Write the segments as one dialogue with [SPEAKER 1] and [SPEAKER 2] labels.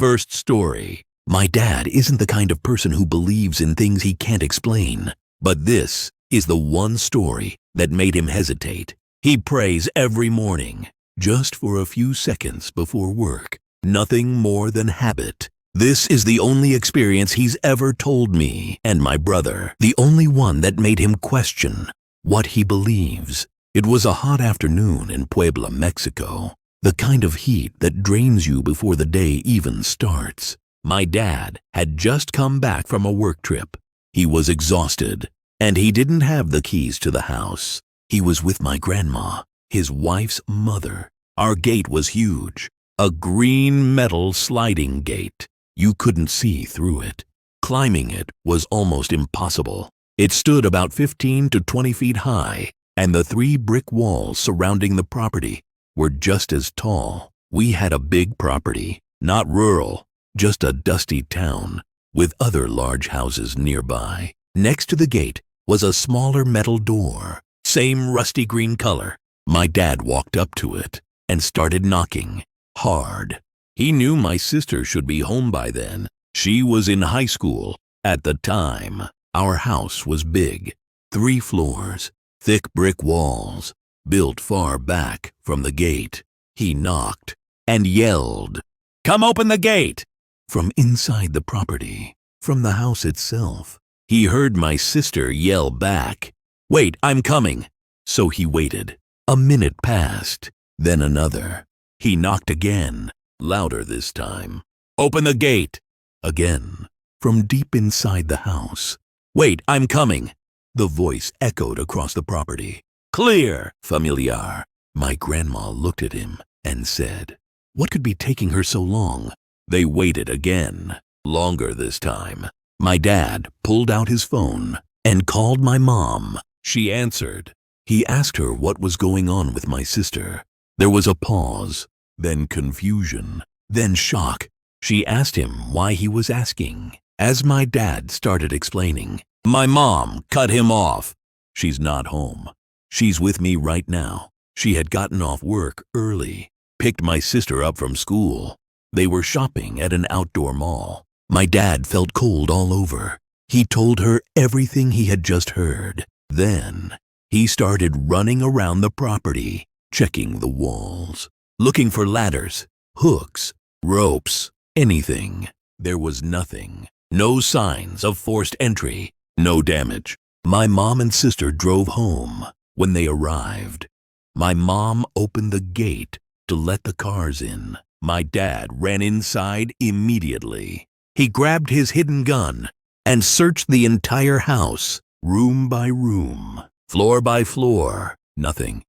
[SPEAKER 1] First story. My dad isn't the kind of person who believes in things he can't explain, but this is the one story that made him hesitate. He prays every morning, just for a few seconds before work. Nothing more than habit. This is the only experience he's ever told me and my brother, the only one that made him question what he believes. It was a hot afternoon in Puebla, Mexico, the kind of heat that drains you before the day even starts. My dad had just come back from a work trip. He was exhausted, and he didn't have the keys to the house. He was with my grandma, his wife's mother. Our gate was huge, a green metal sliding gate. You couldn't see through it. Climbing it was almost impossible. It stood about 15 to 20 feet high, and the 3 brick walls surrounding the property were just as tall. We had a big property, not rural, just a dusty town, with other large houses nearby. Next to the gate was a smaller metal door, same rusty green color. My dad walked up to it and started knocking, hard. He knew my sister should be home by then. She was in high school at the time. Our house was big, 3 floors, thick brick walls, built far back from the gate. He knocked and yelled, "Come open the gate!" from inside the property, from the house itself. He heard my sister yell back, "Wait, I'm coming." So he waited. A minute passed, then another. He knocked again, louder this time. "Open the gate!" Again, from deep inside the house. "Wait, I'm coming." The voice echoed across the property. "Clear, familiar." My grandma looked at him and said, "What could be taking her so long?" They waited again, longer this time. My dad pulled out his phone and called my mom. She answered. He asked her what was going on with my sister. There was a pause, then confusion, then shock. She asked him why he was asking. As my dad started explaining, my mom cut him off. "She's not home. She's with me right now. She had gotten off work early, picked my sister up from school. They were shopping at an outdoor mall." My dad felt cold all over. He told her everything he had just heard. Then he started running around the property, checking the walls, looking for ladders, hooks, ropes, anything. There was nothing. No signs of forced entry, no damage. My mom and sister drove home. When they arrived, my mom opened the gate to let the cars in. My dad ran inside immediately. He grabbed his hidden gun and searched the entire house, room by room, floor by floor. Nothing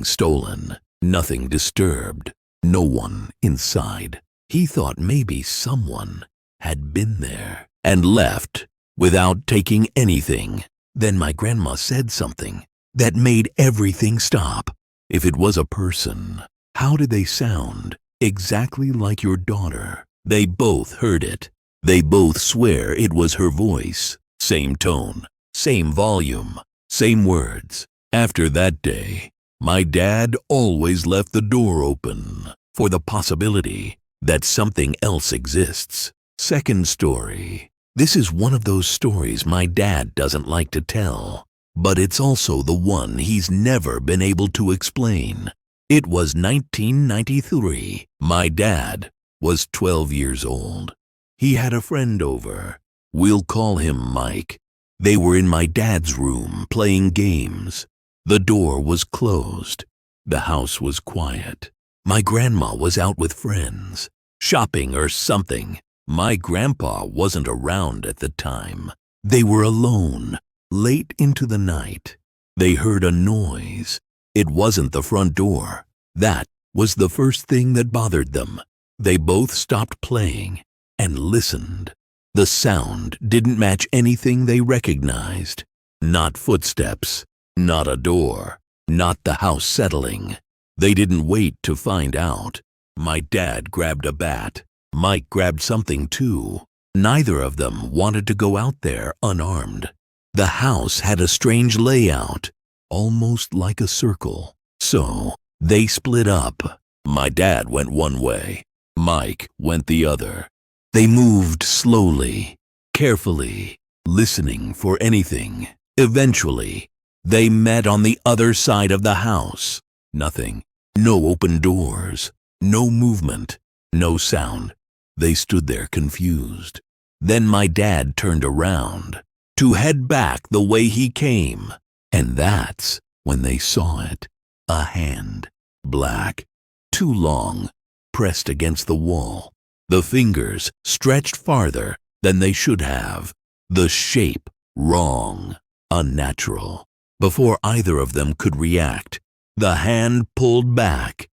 [SPEAKER 1] stolen, nothing disturbed, no one inside. He thought maybe someone had been there and left without taking anything. Then my grandma said something that made everything stop. If it was a person, how did they sound? Exactly like your daughter. They both heard it. They both swear it was her voice. Same tone, same volume, same words. After that day, my dad always left the door open for the possibility that something else exists. Second story. This is one of those stories my dad doesn't like to tell, but it's also the one he's never been able to explain. It was 1993. My dad was 12 years old. He had a friend over. We'll call him Mike. They were in my dad's room playing games. The door was closed. The house was quiet. My grandma was out with friends, shopping or something. My grandpa wasn't around at the time. They were alone, late into the night. They heard a noise. It wasn't the front door. That was the first thing that bothered them. They both stopped playing and listened. The sound didn't match anything they recognized. Not footsteps, not a door, not the house settling. They didn't wait to find out. My dad grabbed a bat. Mike grabbed something too. Neither of them wanted to go out there unarmed. The house had a strange layout, almost like a circle. So they split up. My dad went one way. Mike went the other. They moved slowly, carefully, listening for anything. Eventually, they met on the other side of the house. Nothing. No open doors. No movement. No sound. They stood there confused. Then my dad turned around to head back the way he came. And that's when they saw it. A hand. Black. Too long. Pressed against the wall. The fingers stretched farther than they should have. The shape wrong. Unnatural. Before either of them could react, the hand pulled back.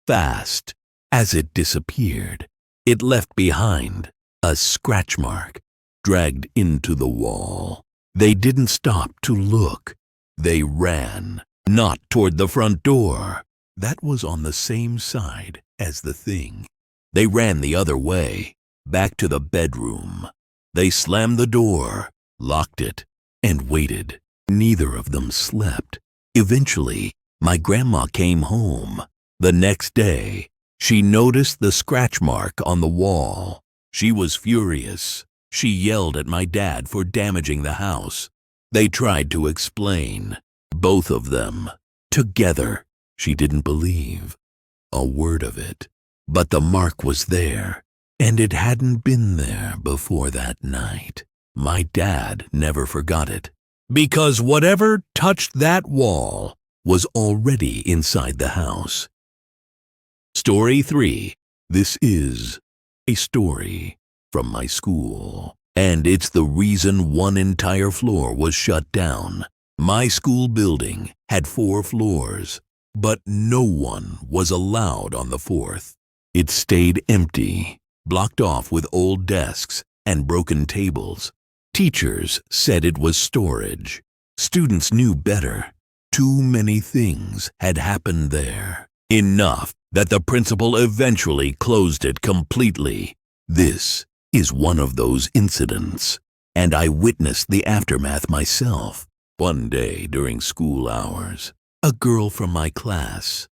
[SPEAKER 1] Fast. As it disappeared, it left behind a scratch mark dragged into the wall. They didn't stop to look. They ran, not toward the front door. That was on the same side as the thing. They ran the other way, back to the bedroom. They slammed the door, locked it, and waited. Neither of them slept. Eventually, my grandma came home. The next day, she noticed the scratch mark on the wall. She was furious. She yelled at my dad for damaging the house. They tried to explain, both of them, together. She didn't believe a word of it. But the mark was there, and it hadn't been there before that night. My dad never forgot it, because whatever touched that wall was already inside the house. Story 3. This is a story from my school, and it's the reason one entire floor was shut down. My school building had 4 floors, but no one was allowed on the 4th. It stayed empty, blocked off with old desks and broken tables. Teachers said it was storage. Students knew better. Too many things had happened there. Enough that the principal eventually closed it completely. This is one of those incidents, and I witnessed the aftermath myself. One day during school hours, a girl from my class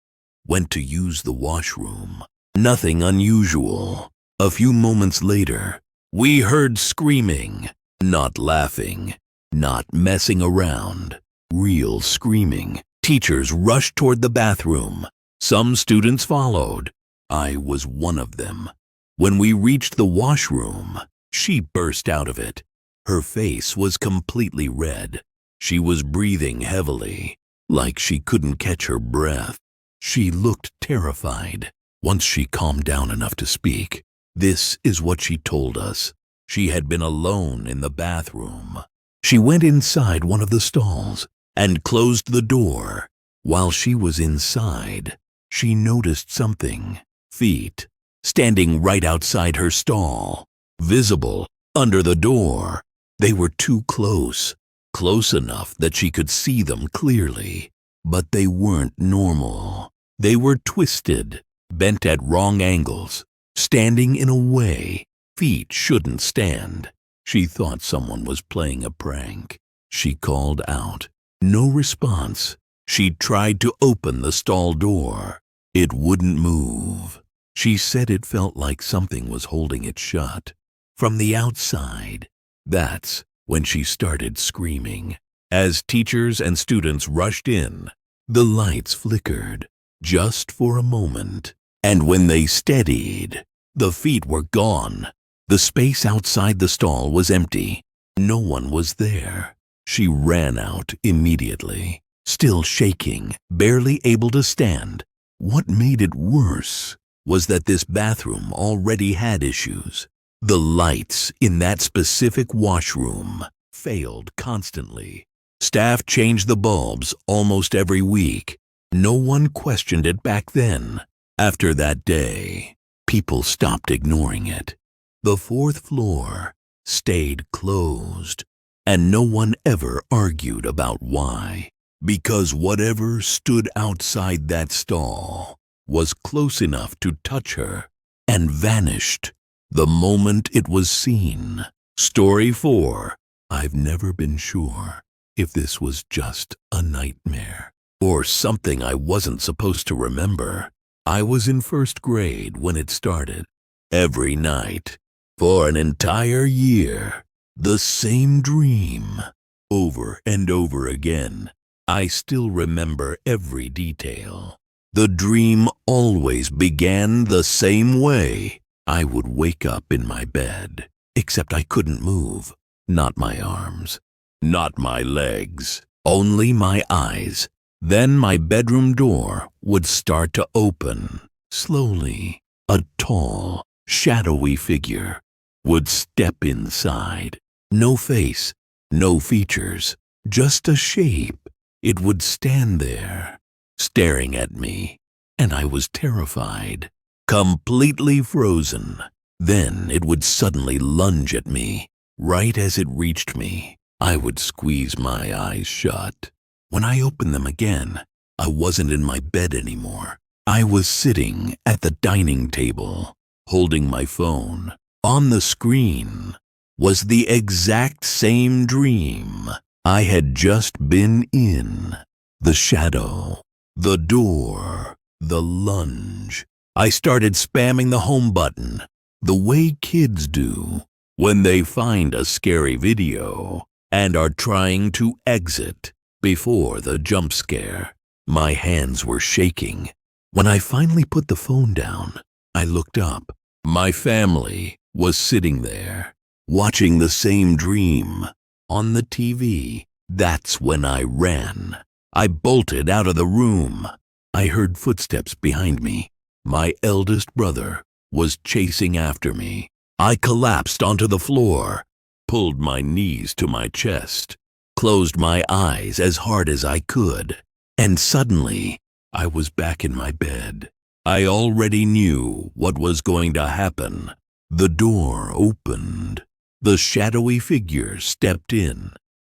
[SPEAKER 1] went to use the washroom. Nothing unusual. A few moments later, we heard screaming, not laughing, not messing around. Real screaming. Teachers rushed toward the bathroom. Some students followed. I was one of them. When we reached the washroom, she burst out of it. Her face was completely red. She was breathing heavily, like she couldn't catch her breath. She looked terrified. Once she calmed down enough to speak, this is what she told us. She had been alone in the bathroom. She went inside one of the stalls and closed the door. While she was inside, she noticed something. Feet, standing right outside her stall, visible under the door. They were too close, close enough that she could see them clearly, but they weren't normal. They were twisted, bent at wrong angles, standing in a way feet shouldn't stand. She thought someone was playing a prank. She called out. No response. She tried to open the stall door. It wouldn't move. She said it felt like something was holding it shut. From the outside, that's when she started screaming. As teachers and students rushed in, the lights flickered, just for a moment. And when they steadied, the feet were gone. The space outside the stall was empty. No one was there. She ran out immediately, still shaking, barely able to stand. What made it worse was that this bathroom already had issues. The lights in that specific washroom failed constantly. Staff changed the bulbs almost every week. No one questioned it back then. After that day, people stopped ignoring it. The 4th floor stayed closed, and no one ever argued about why. Because whatever stood outside that stall was close enough to touch her and vanished the moment it was seen. Story 4. I've never been sure if this was just a nightmare or something I wasn't supposed to remember. I was in first grade when it started. Every night, for an entire year, the same dream, over and over again. I still remember every detail. The dream always began the same way. I would wake up in my bed, except I couldn't move. Not my arms, not my legs, only my eyes. Then my bedroom door would start to open. Slowly, a tall, shadowy figure would step inside. No face, no features, just a shape. It would stand there, staring at me, and I was terrified, completely frozen. Then it would suddenly lunge at me. Right as it reached me, I would squeeze my eyes shut. When I opened them again, I wasn't in my bed anymore. I was sitting at the dining table, holding my phone. On the screen was the exact same dream I had just been in. The shadow, the door, the lunge. I started spamming the home button, the way kids do when they find a scary video and are trying to exit before the jump scare. My hands were shaking. When I finally put the phone down, I looked up. My family was sitting there, watching the same dream on the TV. That's when I ran. I bolted out of the room. I heard footsteps behind me. My eldest brother was chasing after me. I collapsed onto the floor, pulled my knees to my chest, closed my eyes as hard as I could, and suddenly I was back in my bed. I already knew what was going to happen. The door opened. The shadowy figure stepped in.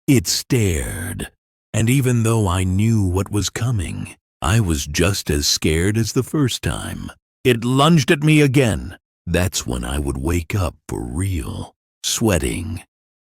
[SPEAKER 1] It stared, and even though I knew what was coming, I was just as scared as the first time. It lunged at me again. That's when I would wake up for real, sweating,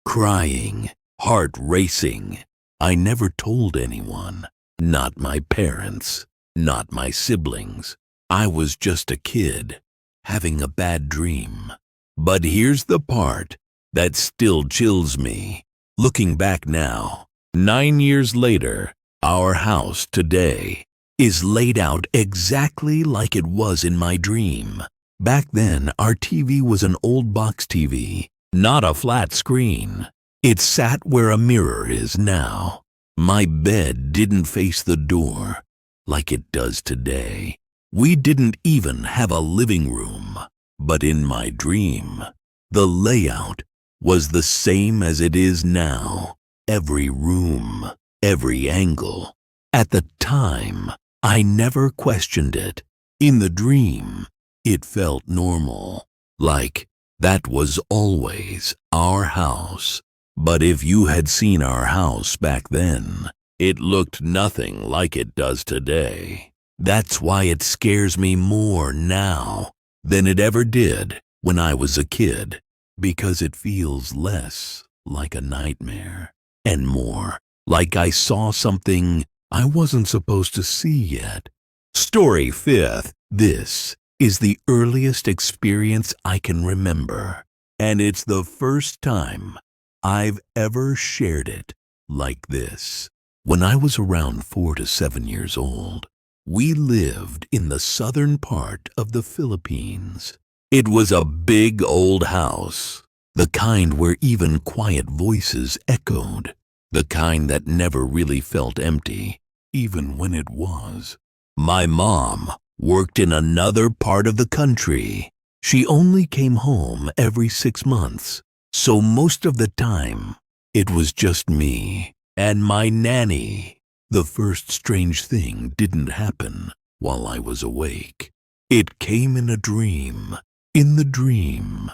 [SPEAKER 1] crying, heart racing. I never told anyone, not my parents, not my siblings. I was just a kid, having a bad dream. But here's the part that still chills me. Looking back now, 9 years later, our house today is laid out exactly like it was in my dream. Back then, our TV was an old box TV, not a flat screen. It sat where a mirror is now. My bed didn't face the door like it does today. We didn't even have a living room. But in my dream, the layout was the same as it is now. Every room, every angle. At the time, I never questioned it. In the dream, it felt normal, like that was always our house. But if you had seen our house back then, it looked nothing like it does today. That's why it scares me more now than it ever did when I was a kid, because it feels less like a nightmare and more like I saw something I wasn't supposed to see yet. Story 5th. This is the earliest experience I can remember, and it's the first time I've ever shared it like this. When I was around 4 to 7 years old, we lived in the southern part of the Philippines. It was a big old house, the kind where even quiet voices echoed, the kind that never really felt empty, even when it was. My mom worked in another part of the country. She only came home every 6 months, so most of the time, it was just me and my nanny. The first strange thing didn't happen while I was awake. It came in a dream. In the dream,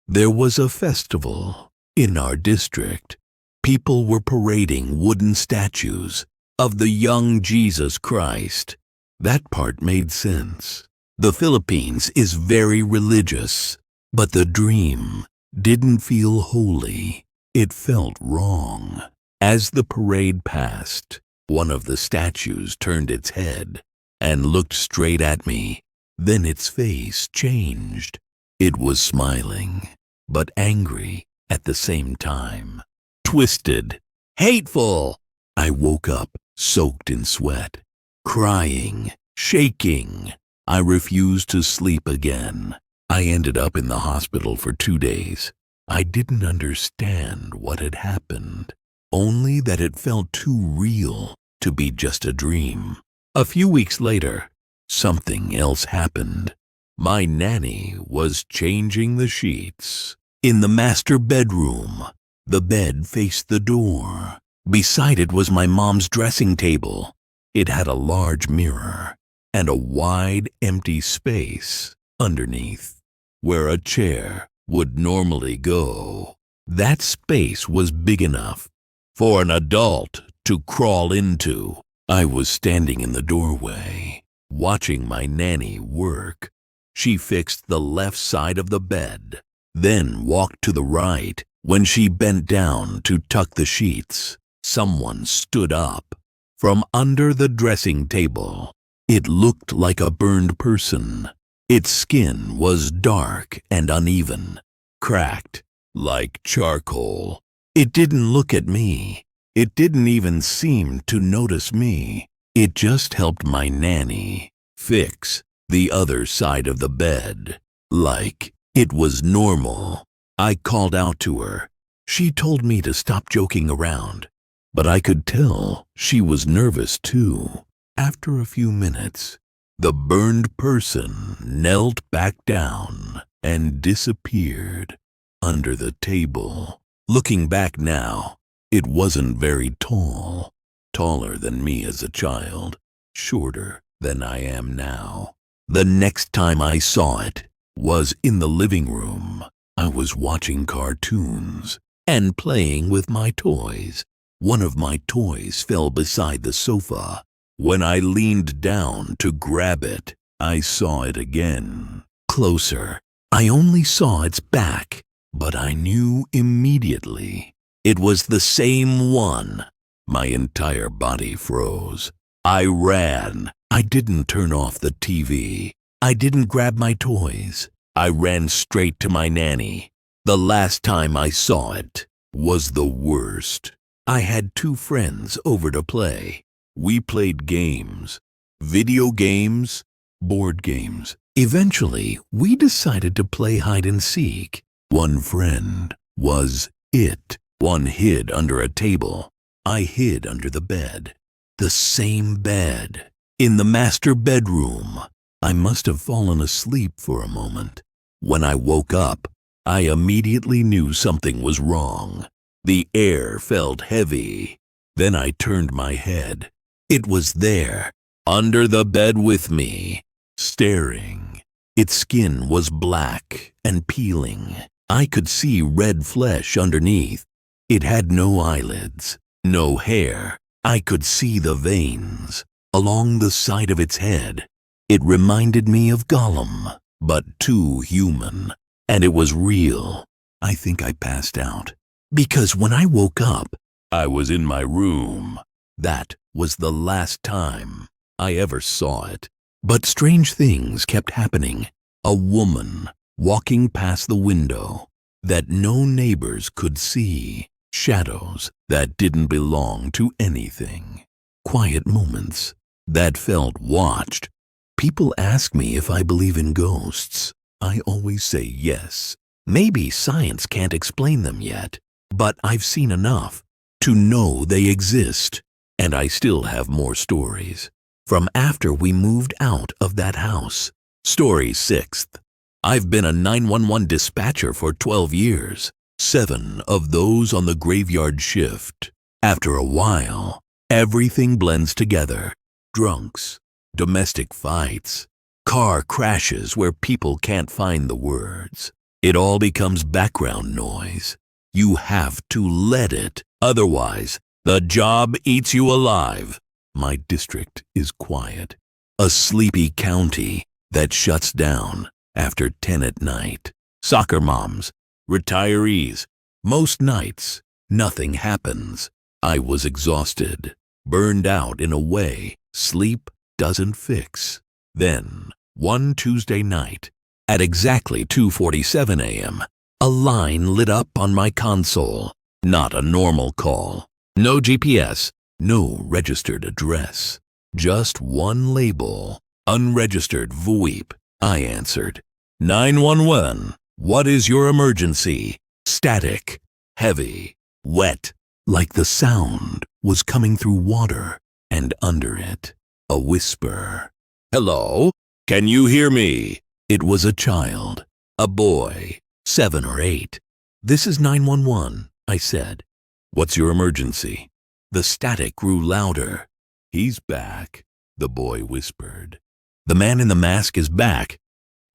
[SPEAKER 1] there was a festival in our district. People were parading wooden statues of the young Jesus Christ. That part made sense. The Philippines is very religious, but the dream didn't feel holy. It felt wrong. As the parade passed, one of the statues turned its head and looked straight at me. Then its face changed. It was smiling, but angry at the same time. Twisted, hateful. I woke up, soaked in sweat, crying, shaking. I refused to sleep again. I ended up in the hospital for 2 days. I didn't understand what had happened, only that it felt too real to be just a dream. A few weeks later, something else happened. My nanny was changing the sheets. In the master bedroom, the bed faced the door. Beside it was my mom's dressing table. It had a large mirror and a wide, empty space underneath, where a chair would normally go. That space was big enough for an adult to crawl into. I was standing in the doorway, watching my nanny work. She fixed the left side of the bed, then walked to the right. When she bent down to tuck the sheets, someone stood up from under the dressing table. It looked like a burned person. Its skin was dark and uneven, cracked like charcoal. It didn't look at me. It didn't even seem to notice me. It just helped my nanny fix the other side of the bed, like it was normal. I called out to her. She told me to stop joking around, but I could tell she was nervous too. After a few minutes, the burned person knelt back down and disappeared under the table. Looking back now, it wasn't very tall, taller than me as a child, shorter than I am now. The next time I saw it was in the living room. I was watching cartoons and playing with my toys. One of my toys fell beside the sofa. When I leaned down to grab it, I saw it again, closer. I only saw its back, but I knew immediately it was the same one. My entire body froze. I ran. I didn't turn off the TV. I didn't grab my toys. I ran straight to my nanny. The last time I saw it was the worst. I had 2 friends over to play. We played games, video games, board games. Eventually, we decided to play hide and seek. One friend was it. One hid under a table. I hid under the bed. The same bed. In the master bedroom. I must have fallen asleep for a moment. When I woke up, I immediately knew something was wrong. The air felt heavy. Then I turned my head. It was there, under the bed with me, staring. Its skin was black and peeling. I could see red flesh underneath. It had no eyelids, no hair. I could see the veins along the side of its head. It reminded me of Gollum, but too human. And it was real. I think I passed out, because when I woke up, I was in my room. That was the last time I ever saw it. But strange things kept happening. A woman walking past the window that no neighbors could see. Shadows that didn't belong to anything. Quiet moments that felt watched. People ask me if I believe in ghosts. I always say yes. Maybe science can't explain them yet, but I've seen enough to know they exist. And I still have more stories from after we moved out of that house. Story 6th. I've been a 911 dispatcher for 12 years, 7 of those on the graveyard shift. After a while, everything blends together. Drunks, domestic fights, car crashes where people can't find the words. It all becomes background noise. You have to let it, otherwise the job eats you alive. My district is quiet. A sleepy county that shuts down after 10 at night. Soccer moms, retirees. Most nights, nothing happens. I was exhausted, burned out in a way sleep doesn't fix. Then One Tuesday night, at exactly 2:47 a.m., a line lit up on my console. Not a normal call. No GPS. No registered address. Just one label. Unregistered VoIP. I answered. 911. What is your emergency? Static. Heavy. Wet. Like the sound was coming through water, and under it, a whisper. Hello? Can you hear me? It was a child. A boy. 7 or 8. This is 911, I said. What's your emergency? The static grew louder. He's back, the boy whispered. The man in the mask is back.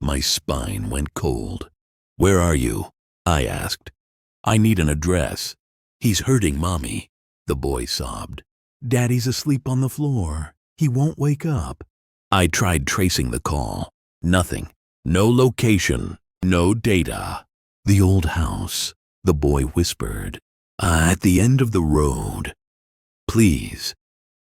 [SPEAKER 1] My spine went cold. Where are you? I asked. I need an address. He's hurting Mommy, the boy sobbed. Daddy's asleep on the floor. He won't wake up. I tried tracing the call. Nothing. No location. No data. The old house, the boy whispered. At the end of the road. Please.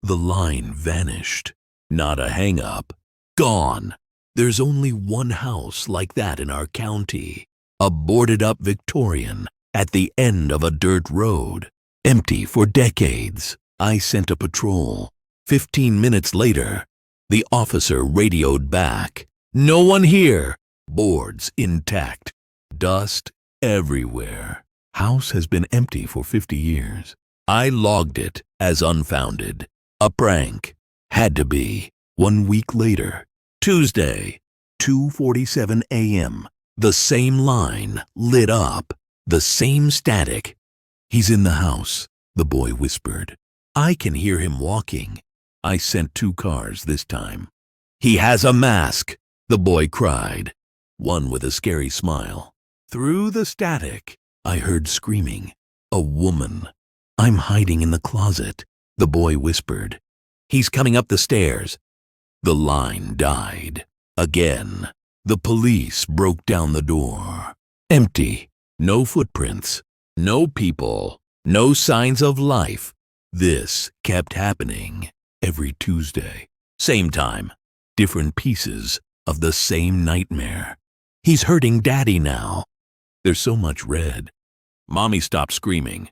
[SPEAKER 1] The line vanished. Not a hang-up. Gone. There's only one house like that in our county. A boarded-up Victorian at the end of a dirt road. Empty for decades. I sent a patrol. 15 minutes later, the officer radioed back. No one here. Boards intact. Dust everywhere. House has been empty for 50 years. I logged it as unfounded. A prank. Had to be. 1 week later, Tuesday, 2:47 a.m. The same line lit up. The same static. He's in the house, the boy whispered. I can hear him walking. I sent 2 cars this time. He has a mask, the boy cried, one with a scary smile. Through the static, I heard screaming. A woman. I'm hiding in the closet, the boy whispered. He's coming up the stairs. The line died. Again. The police broke down the door. Empty. No footprints. No people. No signs of life. This kept happening every Tuesday. Same time. Different pieces of the same nightmare. He's hurting Daddy now. There's so much red. Mommy stopped screaming.